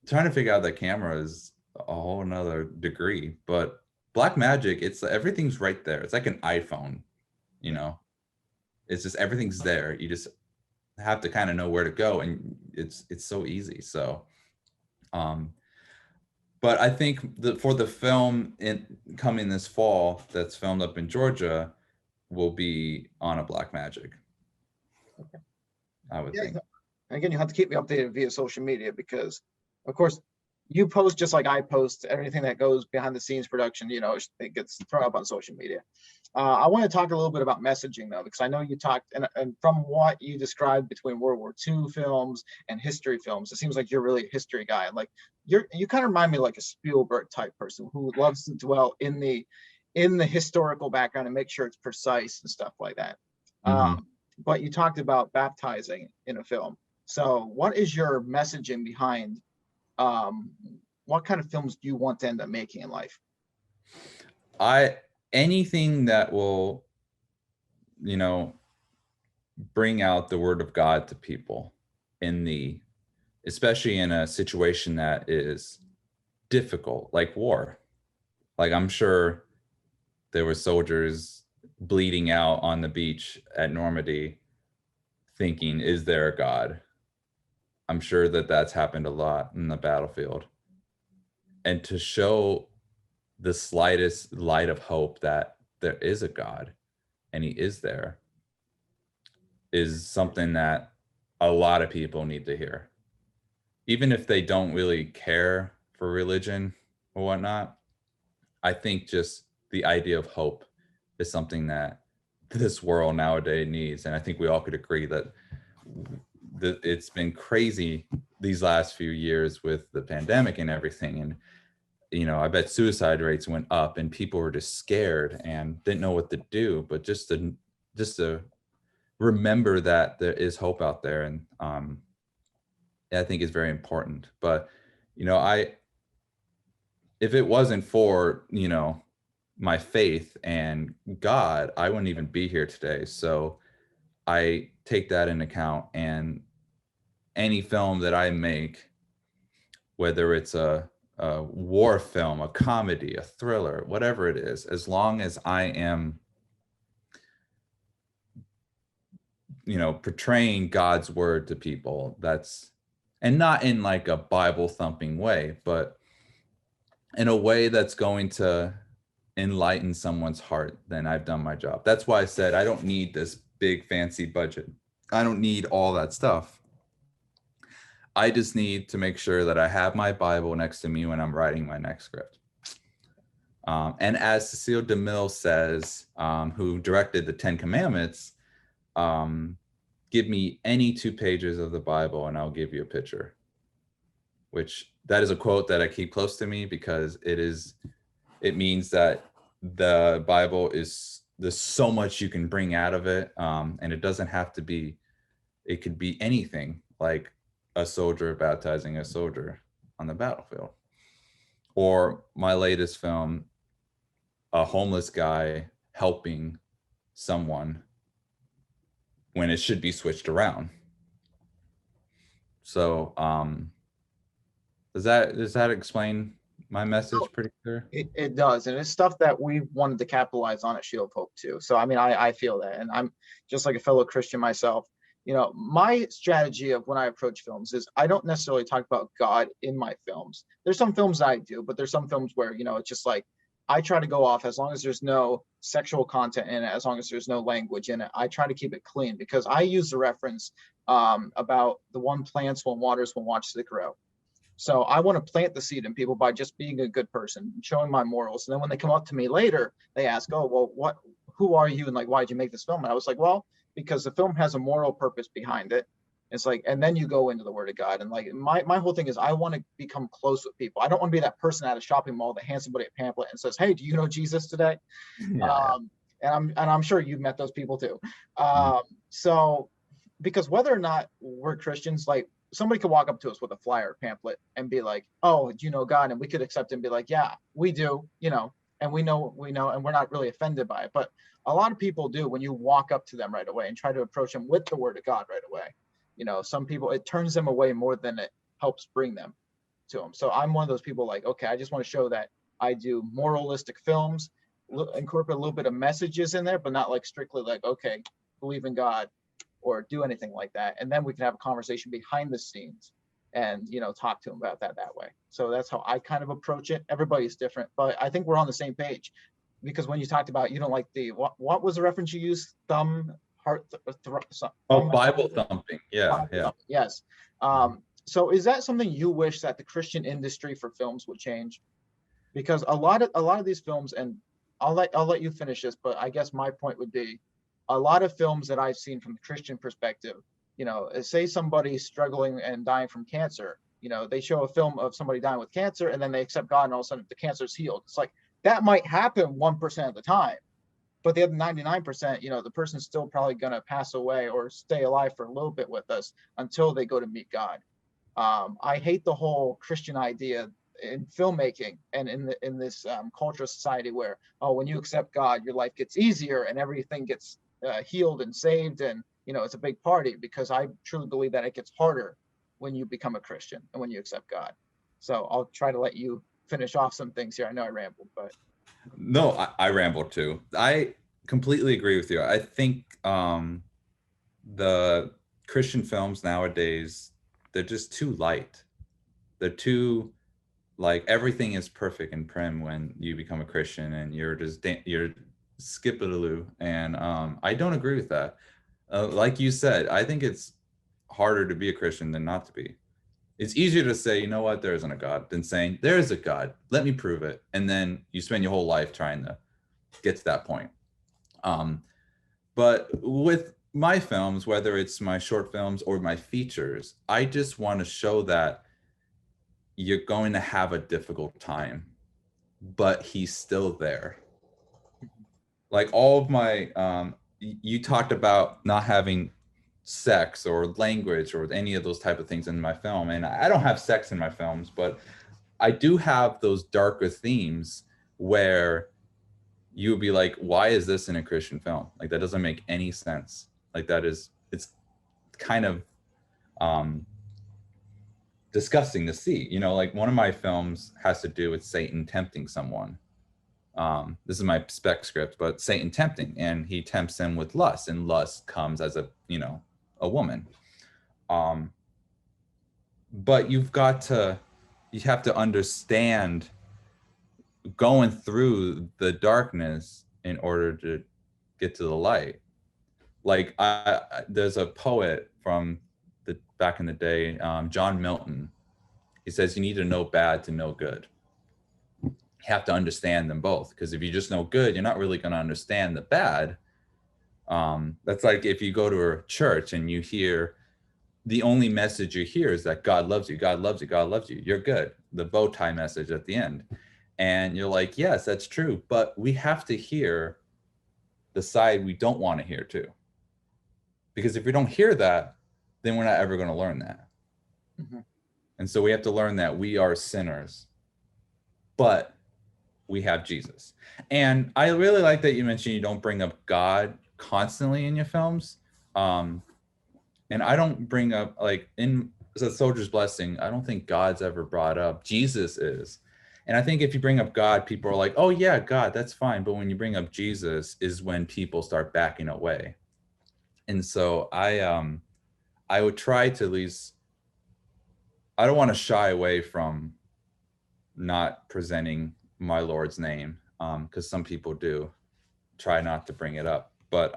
trying to figure out that camera is a whole another degree. But Blackmagic, it's everything's right there. It's like an iPhone, you know. It's just everything's there. You just have to kind of know where to go, and it's so easy. So, but I think for the film coming this fall that's filmed up in Georgia will be on a Blackmagic. Okay. I would Yeah. think. Again, you have to keep me updated via social media because, of course, you post just like I post. Everything that goes behind the scenes production, it gets thrown up on social media. I want to talk a little bit about messaging though, because I know you talked, and from what you described between World War II films and history films, it seems like you're really a history guy. Like you kind of remind me like a Spielberg type person who loves to dwell in the historical background and make sure it's precise and stuff like that. Mm-hmm. But you talked about baptizing in a film. So what is your messaging behind what kind of films do you want to end up making in life? Anything that will, bring out the word of God to people especially in a situation that is difficult, like war. Like I'm sure there were soldiers bleeding out on the beach at Normandy thinking, is there a God? I'm sure that's happened a lot in the battlefield. And to show the slightest light of hope that there is a God and he is there is something that a lot of people need to hear. Even if they don't really care for religion or whatnot, I think just the idea of hope is something that this world nowadays needs. And I think we all could agree that it's been crazy these last few years with the pandemic and everything. And, I bet suicide rates went up and people were just scared and didn't know what to do. But just to remember that there is hope out there. And I think is very important. But, if it wasn't for, my faith and God, I wouldn't even be here today. So I take that into account, and any film that I make, whether it's a war film, a comedy, a thriller, whatever it is, as long as I am, portraying God's word to people, and not in like a Bible thumping way, but in a way that's going to enlighten someone's heart, then I've done my job. That's why I said I don't need this big fancy budget. I don't need all that stuff. I just need to make sure that I have my Bible next to me when I'm writing my next script. And as Cecile DeMille says, who directed the Ten Commandments, give me any 2 pages of the Bible and I'll give you a picture. Which that is a quote that I keep close to me, because it means that the Bible there's so much you can bring out of it. And it doesn't have to be, it could be anything, like a soldier baptizing a soldier on the battlefield. Or my latest film, a homeless guy helping someone when it should be switched around. So does that explain my message pretty clear? It does, and it's stuff that we wanted to capitalize on at Shield of Hope too. So I mean, I feel that, and I'm just like a fellow Christian myself. My strategy of when I approach films is I don't necessarily talk about God in my films. There's some films I do, but there's some films where it's just like I try to go off as long as there's no sexual content in it, as long as there's no language in it. I try to keep it clean because I use the reference about the one plants, one waters, one watches it grow. So I want to plant the seed in people by just being a good person, showing my morals. And then when they come up to me later, they ask, "Oh, well, who are you? And like, why did you make this film?" And I was like, "Well, because the film has a moral purpose behind it." It's like, and then you go into the Word of God. And like, my whole thing is I want to become close with people. I don't want to be that person at a shopping mall that hands somebody a pamphlet and says, "Hey, do you know Jesus today?" Yeah. And I'm sure you've met those people too. Mhm. So because whether or not we're Christians, like somebody could walk up to us with a flyer pamphlet and be like, "Oh, do you know God?" And we could accept it and be like, "Yeah, we do," and we know, and we're not really offended by it. But a lot of people do when you walk up to them right away and try to approach them with the Word of God right away. Some people, it turns them away more than it helps bring them to them. So I'm one of those people like, okay, I just want to show that I do moralistic films, incorporate a little bit of messages in there, but not like strictly like, okay, believe in God or do anything like that. And then we can have a conversation behind the scenes and, talk to them about that way. So that's how I kind of approach it. Everybody's different, but I think we're on the same page because when you talked about, you don't like what was the reference you used? Oh, Thumb. Bible thumping. Yeah, Bible yeah. thumping. Yes. So is that something you wish that the Christian industry for films would change? Because a lot of these films, and I'll let you finish this, but I guess my point would be a lot of films that I've seen from the Christian perspective, say somebody's struggling and dying from cancer, they show a film of somebody dying with cancer and then they accept God and all of a sudden the cancer's healed. It's like that might happen 1% of the time, but the other 99%, the person's still probably going to pass away or stay alive for a little bit with us until they go to meet God. I hate the whole Christian idea in filmmaking and in this cultural society where, oh, when you accept God, your life gets easier and everything gets healed and saved, and it's a big party. Because I truly believe that it gets harder when you become a Christian and when you accept God. So I'll try to let you finish off some things here. I know I rambled, but No, I ramble too. I completely agree with you. I think the Christian films nowadays, they're just too light. They're too, like, everything is perfect and prim when you become a Christian, and you're skipidaloo. And I don't agree with that. Like you said, I think it's harder to be a Christian than not to be. It's easier to say, you know what, there isn't a God, than saying there is a God. Let me prove it, and then you spend your whole life trying to get to that point. Um, but with my films, whether it's my short films or my features, I just want to show that you're going to have a difficult time, but he's still there. Like all of my, you talked about not having sex or language or any of those type of things in my film, and I don't have sex in my films, but I do have those darker themes where you would be like, why is this in a Christian film? Like, that doesn't make any sense. Like, it's kind of um disgusting to see. Like, one of my films has to do with Satan tempting someone. This is my spec script, but Satan tempting, and he tempts him with lust, and lust comes as a woman. But you have to understand going through the darkness in order to get to the light. Like, there's a poet from the back in the day, John Milton. He says you need to know bad to know good. You have to understand them both, because if you just know good, you're not really going to understand the bad. That's like if you go to a church and you hear the only message you hear is that God loves you, God loves you, God loves you, you're good. The bow tie message at the end. And you're like, yes, that's true. But we have to hear the side we don't want to hear too. Because if we don't hear that, then we're not ever going to learn that. Mhm. And so we have to learn that we are sinners, but we have Jesus. And I really like that you mentioned you don't bring up God constantly in your films. Um, and I don't bring up, like, in The Soldier's Blessing, I don't think God's ever brought up. Jesus is. And I think if you bring up God, people are like, oh yeah, God, that's fine. But when you bring up Jesus is when people start backing away. And so I would try to at least, I don't want to shy away from not presenting my Lord's name, because some people do try not to bring it up. But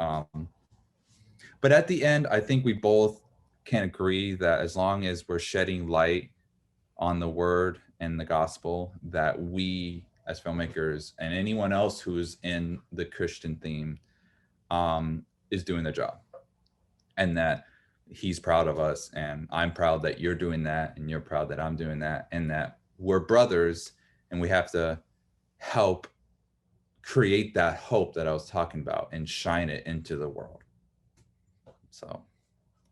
at the end, I think we both can agree that as long as we're shedding light on the word and the gospel, that we as filmmakers and anyone else who's in the Christian theme is doing the job, and that he's proud of us, and I'm proud that you're doing that, and you're proud that I'm doing that, and that we're brothers, and we have to help create that hope that I was talking about and shine it into the world. So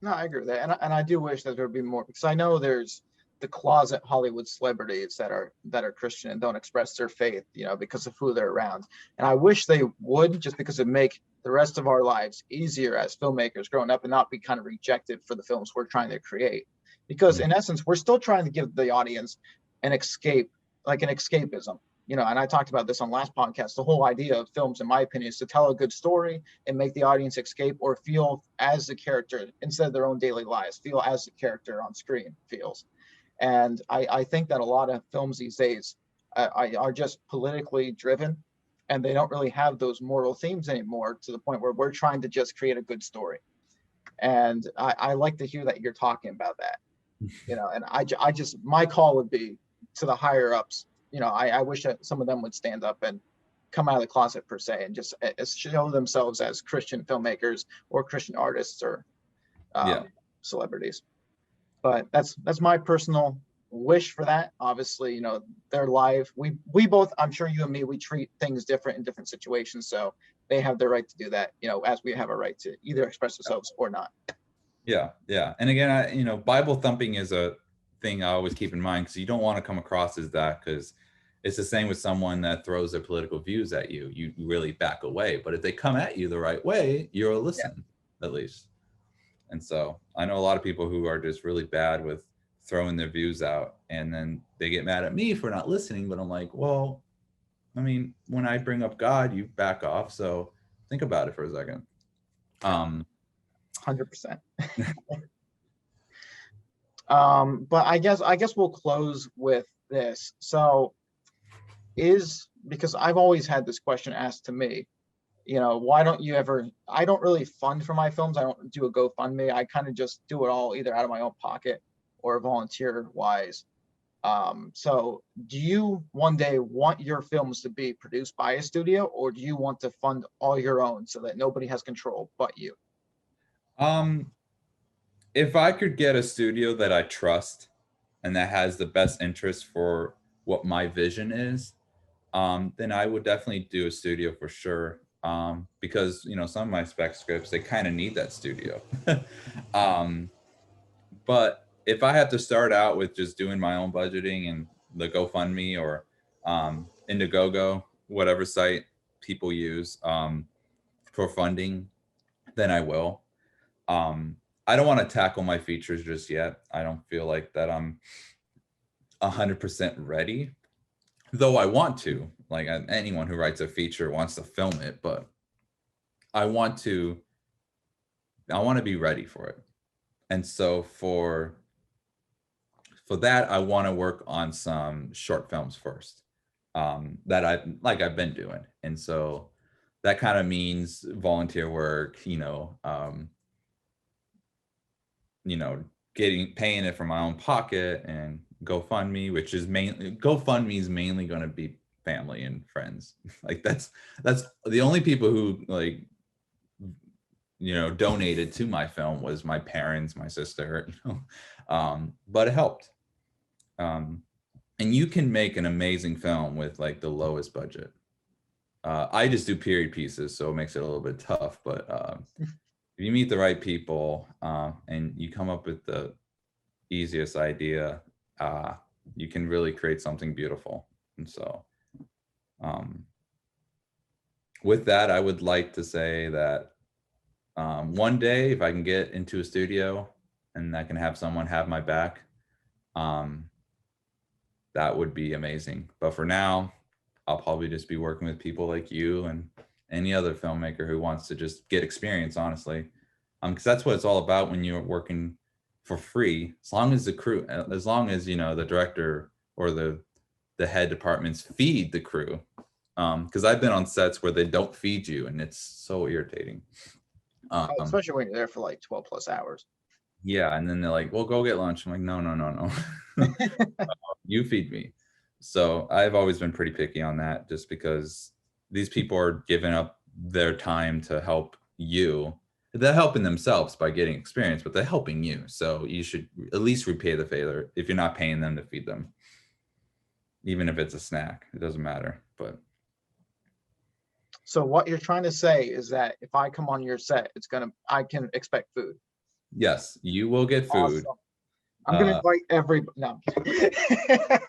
No, I agree with that, and I do wish that there would be more, because I know there's the closet Hollywood celebrities that are Christian and don't express their faith, because of who they're around. And I wish they would, just because it make the rest of our lives easier as filmmakers growing up and not be kind of rejected for the films we're trying to create. Because in essence, we're still trying to give the audience an escape, like an escapism. And I talked about this on last podcast. The whole idea of films, in my opinion, is to tell a good story and make the audience escape or feel as the character instead of their own daily lives, feel as the character on screen feels. And I think that a lot of films these days are just politically driven, and they don't really have those moral themes anymore, to the point where we're trying to just create a good story. And I like to hear that you're talking about that, and I just, my call would be to the higher ups. I wish that some of them would stand up and come out of the closet, per se, and just show themselves as Christian filmmakers or Christian artists or yeah, celebrities. But that's my personal wish for that. Obviously, they're live. We both, I'm sure you and me, we treat things different in different situations. So they have the right to do that, as we have a right to either express ourselves or not. yeah. And again, Bible thumping is a thing I always keep in mind, because you don't want to come across as that, because it's the same with someone that throws their political views at you. You really back away. But if they come at you the right way, you'll Yeah. listen, at least. And so I know a lot of people who are just really bad with throwing their views out, and then they get mad at me for not listening. But I'm like, well, I mean, when I bring up God, you back off. So think about it for a second. 100%. But I guess we'll close with this. So because I've always had this question asked to me, why don't you ever, I don't really fund for my films. I don't do a GoFundMe. I kind of just do it all either out of my own pocket or volunteer wise. So do you one day want your films to be produced by a studio, or do you want to fund all your own so that nobody has control but you? Um, if I could get a studio that I trust and that has the best interest for what my vision is, then I would definitely do a studio for sure. Because some of my spec scripts, they kind of need that studio. um, but if I had to start out with just doing my own budgeting and the GoFundMe or Indiegogo, whatever site people use for funding, then I will. Um, I don't want to tackle my features just yet. I don't feel like that I'm 100% ready, though I want to. Like, anyone who writes a feature wants to film it, but I want to. I want to be ready for it, and so for that, I want to work on some short films first, that I've been doing, and so that kind of means volunteer work, you know, paying it from my own pocket, and GoFundMe is mainly going to be family and friends. Like that's the only people who like donated to my film was my parents, my sister, but it helped. And you can make an amazing film with like the lowest budget. I just do period pieces, so it makes it a little bit tough, but if you meet the right people and you come up with the easiest idea, you can really create something beautiful. And so with that, I would like to say that one day, if I can get into a studio and I can have someone have my back, that would be amazing. But for now, I'll probably just be working with people like you and any other filmmaker who wants to just get experience, honestly. Because that's what it's all about when you're working for free. As long as the crew, as long as, the director or the head departments feed the crew. Because I've been on sets where they don't feed you, and it's so irritating. Especially when you're there for like 12 plus hours. Yeah, and then they're like, well, go get lunch. I'm like, no. You feed me. So I've always been pretty picky on that, just because these people are giving up their time to help you. They're helping themselves by getting experience, but they're helping you. So you should at least repay the favor if you're not paying them to feed them. Even if it's a snack, it doesn't matter. But so what you're trying to say is that if I come on your set, I can expect food. Yes, you will get food. Awesome. I'm gonna invite everybody. No,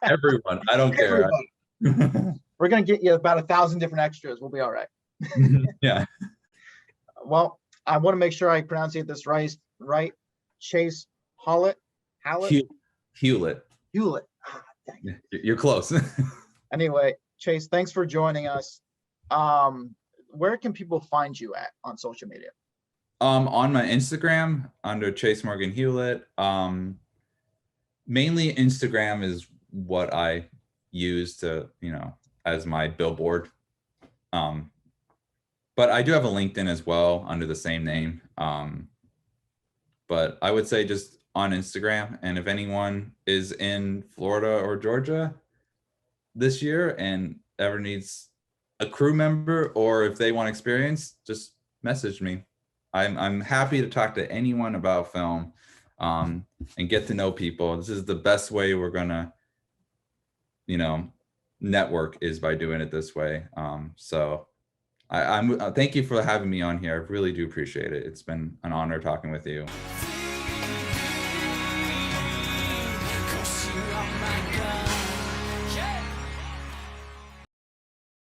everyone. I don't care. We're gonna get you about 1,000 different extras. We'll be all right. Yeah. Well, I want to make sure I pronounce this right. Chase Hulett. Hulett. You're close. Anyway, Chase, thanks for joining us. Where can people find you at on social media? On my Instagram under Chase Morgan Hulett. Mainly Instagram is what I use to, as my billboard. But I do have a LinkedIn as well under the same name. But I would say just on Instagram. And if anyone is in Florida or Georgia this year and ever needs a crew member, or if they want experience, just message me. I'm happy to talk to anyone about film and get to know people. This is the best way we're gonna, network, is by doing it this way. So I'm thank you for having me on here. I really do appreciate it. It's been an honor talking with you. "'Cause you are my God."